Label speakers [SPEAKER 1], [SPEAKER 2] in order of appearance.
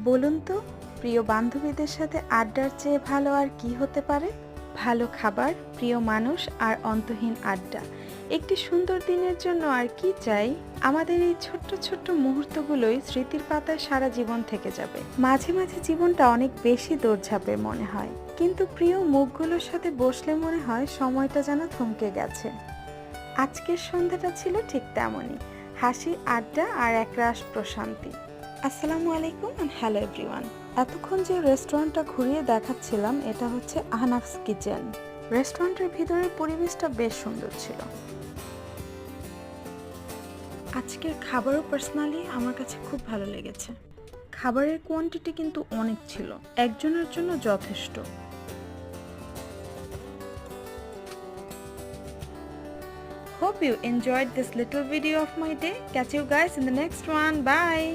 [SPEAKER 1] বলুন তো, প্রিয় বান্ধবীদের সাথে আড্ডার চেয়ে ভালো আর কি হতে পারে? ভালো খাবার, প্রিয় মানুষ আর অন্তহীন আড্ডা। একটি সুন্দর দিনের জন্য আর কি চাই? আমাদের এই ছোট্ট ছোট্ট মুহূর্তগুলোই স্মৃতির পাতায় সারা জীবন থেকে যাবে। মাঝে মাঝে জীবনটা অনেক বেশি দৌড়ঝাঁপের মনে হয়, কিন্তু প্রিয় মুখগুলোর সাথে বসলে মনে হয় সময়টা যেন থমকে গেছে। আজকের সন্ধ্যাটা ছিল ঠিক তেমনই, হাসি, আড্ডা আর একরাশ প্রশান্তি। আসসালামু আলাইকুম অ্যান্ড হ্যালো এভরিওয়ান। এতক্ষণ যে রেস্টুরেন্টটা ঘুরিয়ে দেখাচ্ছিলাম এটা হচ্ছে আহনাফস কিচেন। রেস্টুরেন্টের ভিতরের পরিবেশটা বেশ সুন্দর ছিল। আজকের খাবারও পার্সোনালি আমার কাছে খুব ভালো লেগেছে। খাবারের কোয়ান্টিটি কিন্তু অনেক ছিল, একজনের জন্য যথেষ্ট। Hope you enjoyed this little video of my day. Catch you guys in the next one. Bye.